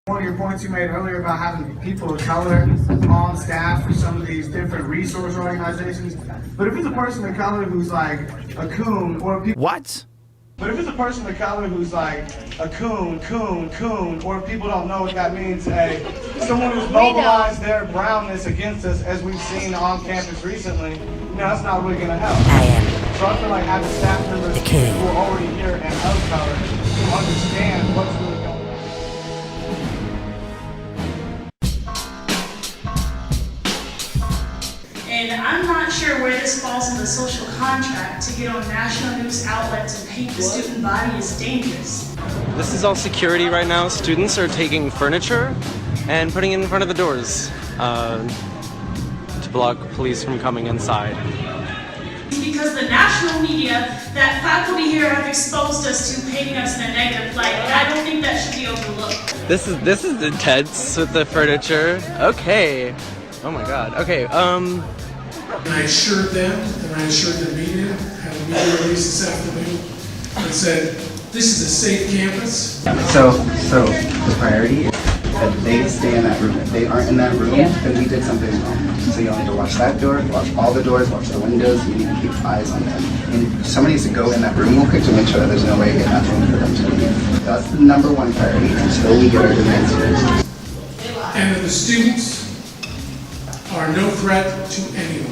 One of your points you made earlier about having people of color on staff for some of these different resource organizations. But if it's a person of color who's like a coon or people... What? But if it's a person of color who's like a coon, or if people don't know what that means, someone who's mobilized their brownness against us, as we've seen on campus recently, that's not really going to help. So I feel like having staff members who are already here and of color who understand what's really going on. And I'm not sure where this falls in the social contract to get on national news outlets and paint the student body as dangerous. This is all security right now. Students are taking furniture and putting it in front of the doors to block police from coming inside. Because the national media, that faculty here have exposed us to painting us in a negative light, and I don't think that should be overlooked. This is intense with the furniture. Okay. Oh my god. Okay, And I assured them, and I assured the media, had a media release this afternoon, and said, this is a safe campus. So the priority is that they stay in that room. If they aren't in that room, then we did something wrong. So you need to watch that door, watch all the doors, watch the windows, you need to keep eyes on them. And somebody needs to go in that room real quick to make sure that there's no way in that room for them to leave. That's the number one priority until we get our demands first. And that the students are no threat to anyone.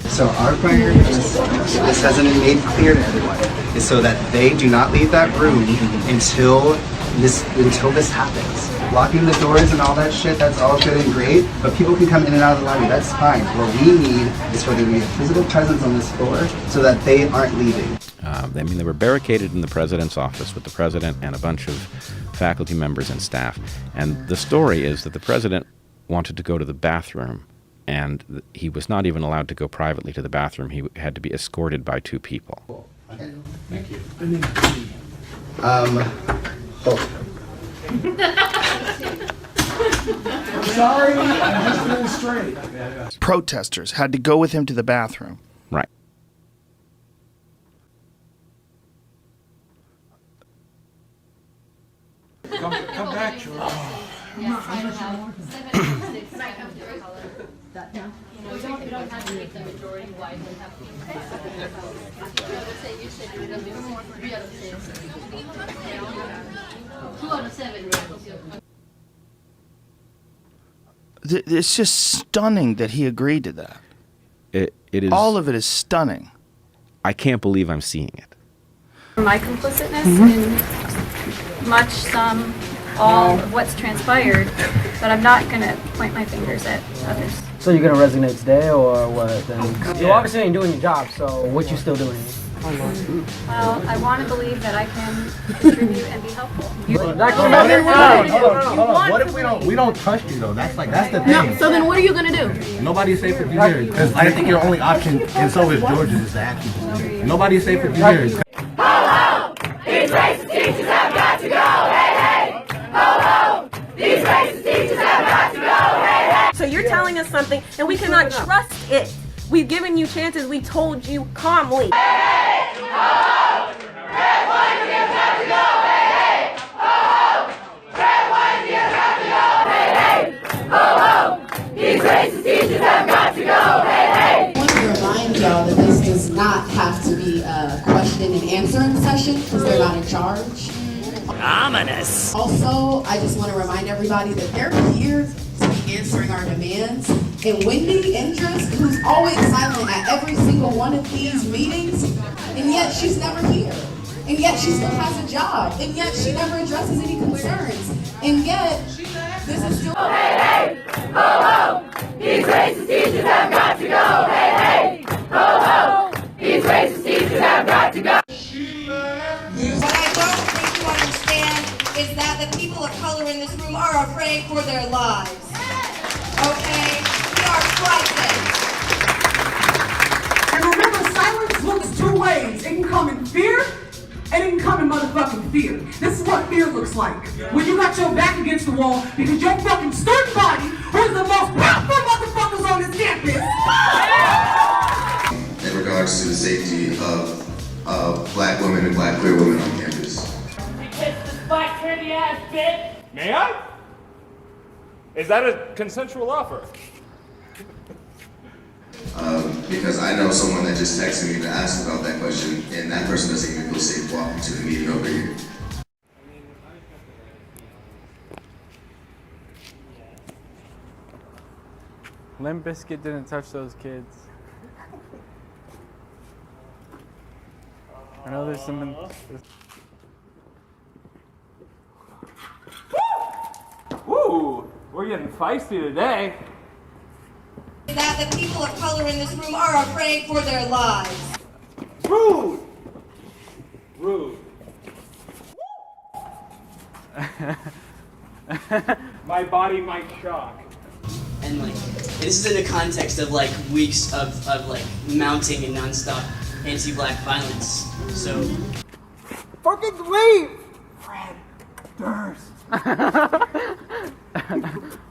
So our priority is, this hasn't been made clear to everyone, is so that they do not leave that room until this happens. Locking the doors and all that shit, that's all good and great, but people can come in and out of the lobby, that's fine. What we need is for there to be a physical presence on this floor so that they aren't leaving. They were barricaded in the president's office with the president and a bunch of faculty members and staff. And the story is that the president wanted to go to the bathroom, and he was not even allowed to go privately to the bathroom. He had to be escorted by two people. Okay. Thank you. I'm sorry, I'm just being straight. Protesters had to go with him to the bathroom. Right. Come back, George. We don't have to make the majority white. We have to I would say you should do the more 3 out of 6. 2 out of 7. It's just stunning that he agreed to that. It is. All of it is stunning. I can't believe I'm seeing it. My complicitness in much, some, all of what's transpired, but I'm not going to point my fingers at others. So you're going to resignate today, or what? Then? You obviously ain't doing your job, so what you still doing? Well, I want to believe that I can contribute and be helpful. What if we don't trust you though? That's the thing. No, so then what are you going to do? Nobody's safe with you here. Because I think your only option, and so is George's, is to actually. Nobody's safe with you here. Ho ho! These racist teachers have got to go! Hey hey! Ho ho! These racist teachers have got to go! Hey hey! So you're telling us something, and we cannot trust it. We've given you chances. We told you calmly. Hey hey! Ho ho! Bret Weinstein have to go! Hey hey! Ho ho! Bret Weinstein have to go! Hey hey! Ho ho! These racist teachers have got to go! Hey hey! I want to remind y'all that this does not have to be a question and answering session because they're not in charge. Ominous. Also, I just want to remind everybody that they're here to be answering our demands. And Wendy Indris, who's always silent at every single one of these meetings, and yet she's never here. And yet she still has a job. And yet she never addresses any concerns. And yet, this is still... Oh, hey, hey! Ho, ho! These racist teachers have got to go! Hey, hey! Ho, ho! These racist teachers have got to go! What I don't think you understand is that the people of color in this room are afraid for their lives. Okay? We are frightened. And remember, silence looks 2 ways. It can come in fear, and it can come in motherfucking fear. This is what fear looks like. When you got your back against the wall because your fucking student body was the most powerful motherfuckers on this campus. In regards to the safety of black women and black queer women on campus. Kiss this black trendy ass bitch. May I? Is that a consensual offer? Because I know someone that just texted me to ask about that question, and that person doesn't even feel safe walking to the meeting over here. Limp Bizkit didn't touch those kids. I know there's some. Woo! We're getting feisty today. That the people of color in this room are afraid for their lives. Rude! Rude. My body might shock. And like, this is in the context of like weeks of like mounting and nonstop anti-black violence. So Fucking leave! Fred Durst.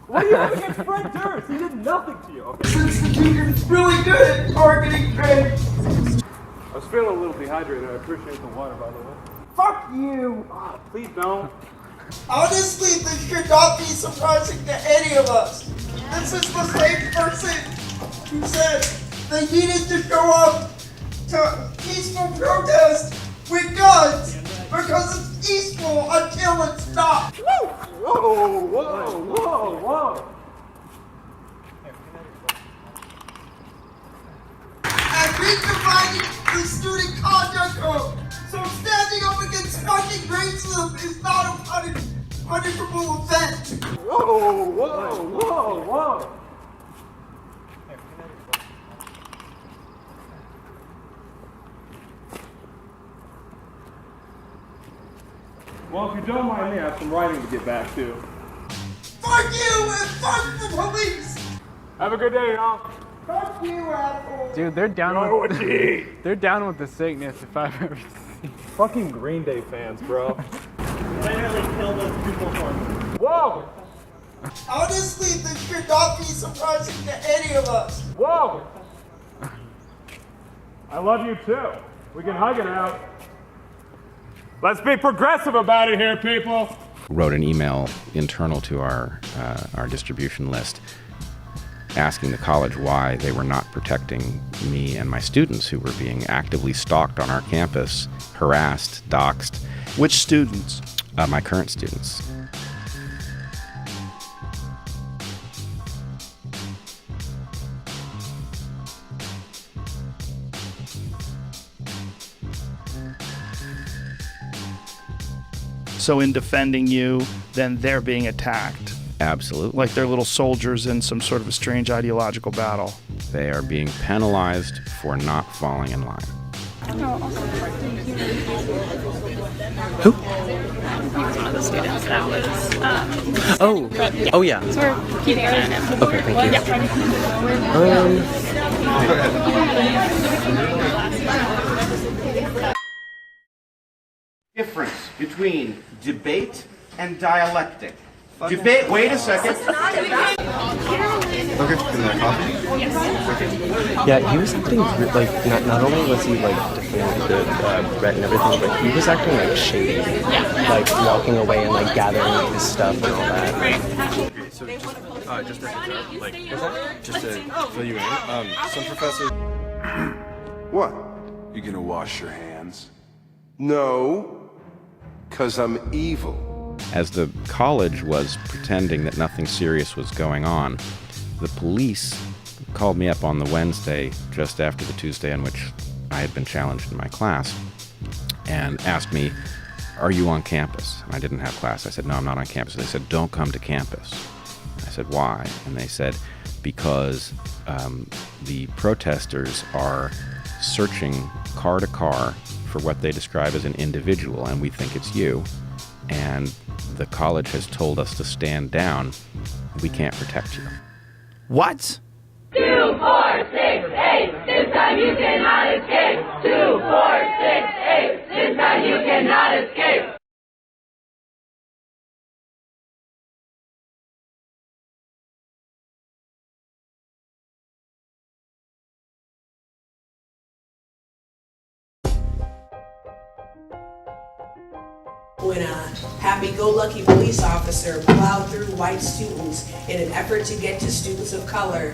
What do you have against Fred Durst? He did nothing to you. Okay. Since the teacher's really good at targeting kids. I was feeling a little dehydrated. I appreciate the water, by the way. Fuck you! Ah, please don't. Honestly, this should not be surprising to any of us. This is the same person who said they needed to show up to peaceful protest with guns because it's peaceful until it's not. Whoa, whoa, whoa, whoa. And redefining the student conduct code. So standing up against fucking racism is not a punishable offense. Whoa, whoa, whoa, whoa. Well, if you don't mind me, I have some writing to get back to. Fuck you and fuck the police. Have a good day, y'all. Fuck you, asshole. Dude, they're down with they're down with the sickness if I've ever seen. Fucking Green Day fans, bro. Literally kill those people for me. Whoa! Honestly, this should not be surprising to any of us. Whoa! I love you too. We can hug it out. Let's be progressive about it here, people. Wrote an email internal to our distribution list asking the college why they were not protecting me and my students who were being actively stalked on our campus, harassed, doxxed. Which students? My current students. So in defending you, then they're being attacked. Absolutely. Like they're little soldiers in some sort of a strange ideological battle. They are being penalized for not falling in line. Who? He was one of the students that was. Oh yeah. So we're keeping an eye on him. Okay, thank you. Difference between debate and dialectic. Debate. Wait a second. Okay, can I coffee? Yeah, he was acting like not only was he like defending the Bret and everything, but he was acting like shady, like walking away and like gathering his stuff and all that. Okay, so just a heads up, like, just to fill you in, some professors. What? You gonna wash your hands? No, 'cause I'm evil. As the college was pretending that nothing serious was going on, the police called me up on the Wednesday just after the Tuesday in which I had been challenged in my class and asked me, "Are you on campus?" And I didn't have class. I said, "No, I'm not on campus." They said, "Don't come to campus." I said, "Why?" And they said, "Because the protesters are searching car to car for what they describe as an individual, and we think it's you. And the college has told us to stand down. We can't protect you." What? 2, 4, 6, 8. This time you cannot escape. 2, 4, 6, 8. This time you cannot escape. when a happy-go-lucky police officer plowed through white students in an effort to get to students of color,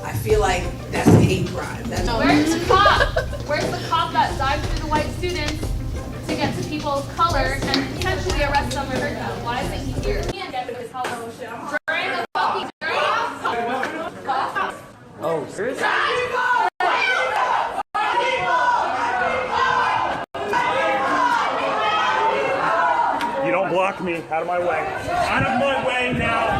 I feel like that's a hate crime. Where's the cop? Where's the cop that dived through the white students to get to people of color and potentially arrest them or hurt them? Why isn't he here? Oh, seriously? You don't block me. Out of my way. Out of my way now.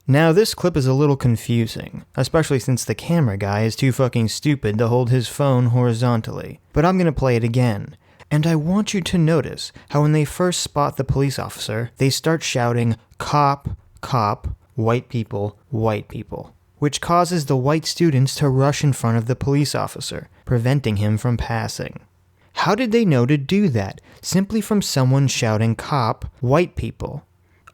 Now this clip is a little confusing, especially since the camera guy is too fucking stupid to hold his phone horizontally. But I'm gonna play it again. And I want you to notice how when they first spot the police officer, they start shouting, "Cop, cop, white people, which causes the white students to rush in front of the police officer, preventing him from passing. How did they know to do that? Simply from someone shouting, "Cop, white people."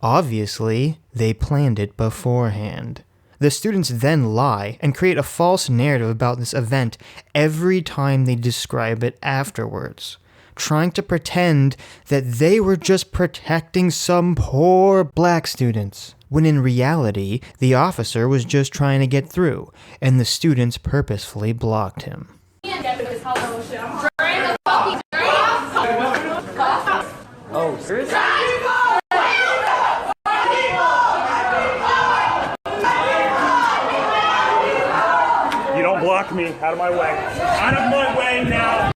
Obviously, they planned it beforehand. The students then lie and create a false narrative about this event every time they describe it afterwards, trying to pretend that they were just protecting some poor black students, when in reality, the officer was just trying to get through, and the students purposefully blocked him. Oh, seriously? You don't block me. Out of my way. Out of my way now.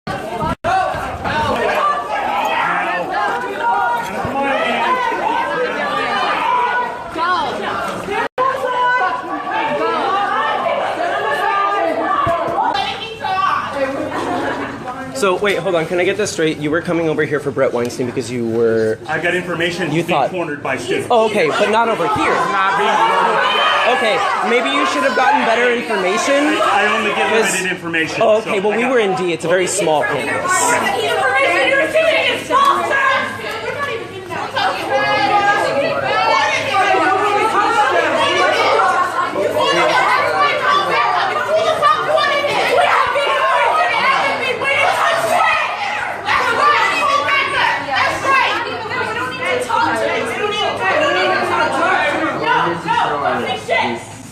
So wait, hold on. Can I get this straight? You were coming over here for Bret Weinstein because you were. I got information. You thought cornered by students. Oh, okay, but not over here. Not being cornered. Okay, maybe you should have gotten better information. I only get limited information. Oh, okay. Well, we were in D. It's a very small campus.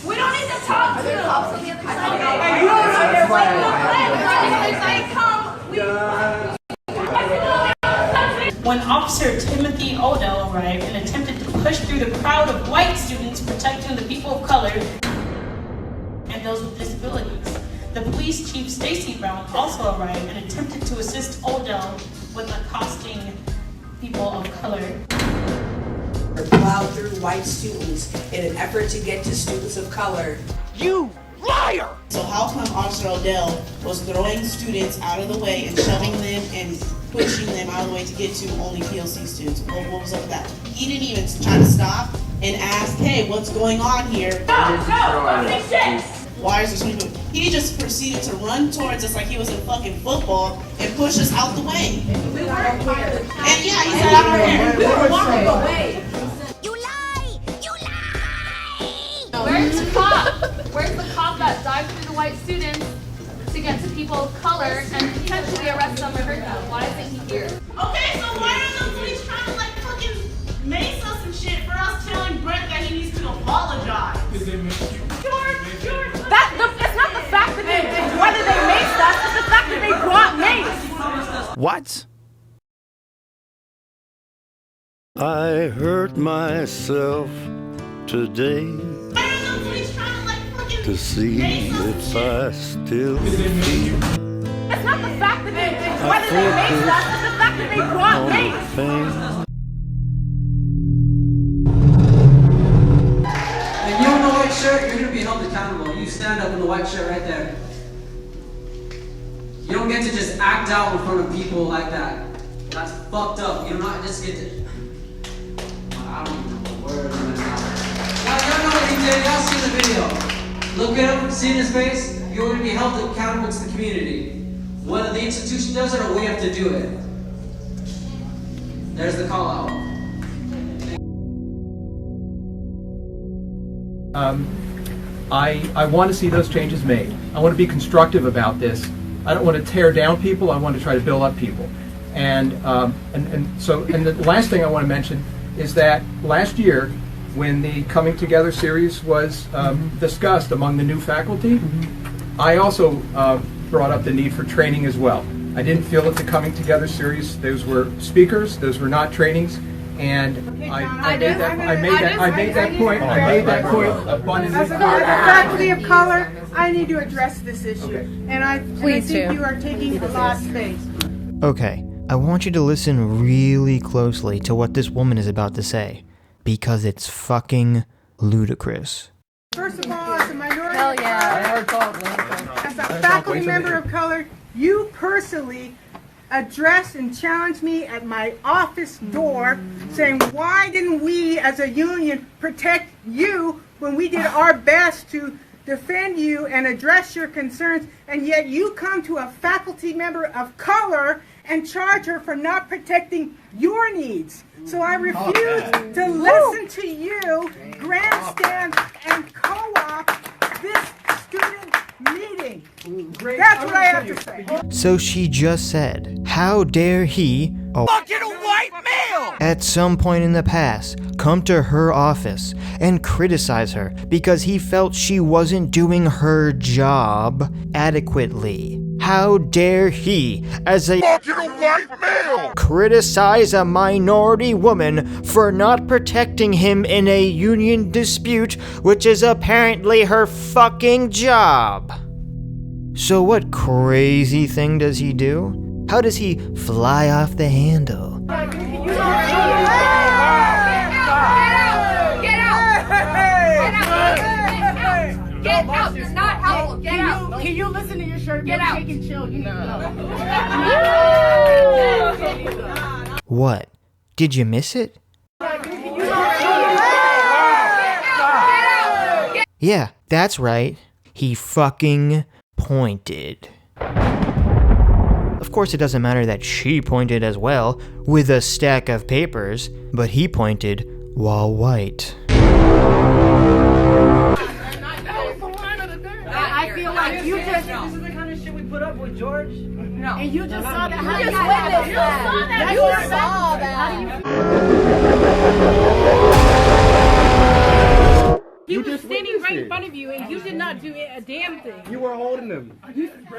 We don't need to talk to them. When Officer Timothy Odell arrived and attempted to push through the crowd of white students protecting the people of color and those with disabilities, the police chief Stacy Brown also arrived and attempted to assist Odell with accosting people of color. Plowed through white students in an effort to get to students of color. You liar! So how come Officer Odell was throwing students out of the way and shoving them and pushing them out of the way to get to only PLC students? What was up with that? He didn't even try to stop and ask, hey, what's going on here? Why is there so many people? He just proceeded to run towards us like he was in fucking football and push us out the way. And yeah, he said out our hair. We were walking away. Where's the cop? Where's the cop that dived through the white students to get to people of color and potentially arrest them or hurt them? Why isn't he here? Okay, so why are the police trying to like fucking mace us and shit for us telling Bret that he needs to apologize? It's not the fact that whether they maced us, it's the fact that they brought mace. What? I hurt myself today to see if I still feel. It's not the fact that whether they maced us, it's the fact that they brought mace. If you own a white shirt, you're gonna be held accountable. You stand up in the white shirt right there. You don't get to just act out in front of people like that. That's fucked up. You don't just get to. I don't even know the word. Y'all know what he did. Y'all seen the video. Look at him, see his face. You're gonna be held accountable to the community. Whether the institution does it or we have to do it. There's the call out. I want to see those changes made. I want to be constructive about this. I don't want to tear down people. I want to try to build up people. And the last thing I want to mention is that last year, when the Coming Together series was discussed among the new faculty, I also brought up the need for training as well. I didn't feel that the Coming Together series, those were speakers, those were not trainings, and I made that point abundantly As a faculty of color, I need to address this issue, and I think you are taking a lot of space. Okay, I want you to listen really closely to what this woman is about to say, because it's fucking ludicrous. First of all, as a minority of color, as a faculty member of color, you personally addressed and challenged me at my office door saying, why didn't we as a union protect you when we did our best to defend you and address your concerns, and yet you come to a faculty member of color and charge her for not protecting your needs. So I refuse to listen to you grandstand and co-op this student meeting. That's what I have to say. So she just said, how dare he, a fucking white male, at some point in the past, come to her office and criticize her because he felt she wasn't doing her job adequately. How dare he, as a fucking white male, criticize a minority woman for not protecting him in a union dispute, which is apparently her fucking job? So what crazy thing does he do? How does he fly off the handle? Get out! It's not helpful. Get out! Can you listen to your shirt? Get out! Take and chill. You need to go. What? Did you miss it? Yeah, that's right. He fucking pointed. Of course, it doesn't matter that she pointed as well, with a stack of papers, but he pointed while white. I feel like you just... This is the kind of shit we put up with, George. No. And you just saw that. You just witnessed that. You saw that. He was standing right in front of you, and you did not do a damn thing. You were holding him.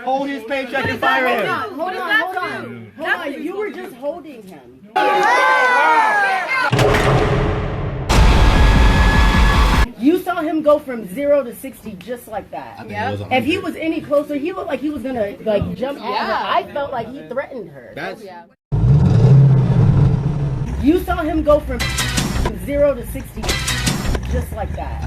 Hold his paycheck and fire him. Hold on. You were just holding him. You saw him go from 0 to 60 just like that. If he was any closer, he looked like he was gonna jump at her. I felt like he threatened her. You saw him go from 0 to 60 just like that.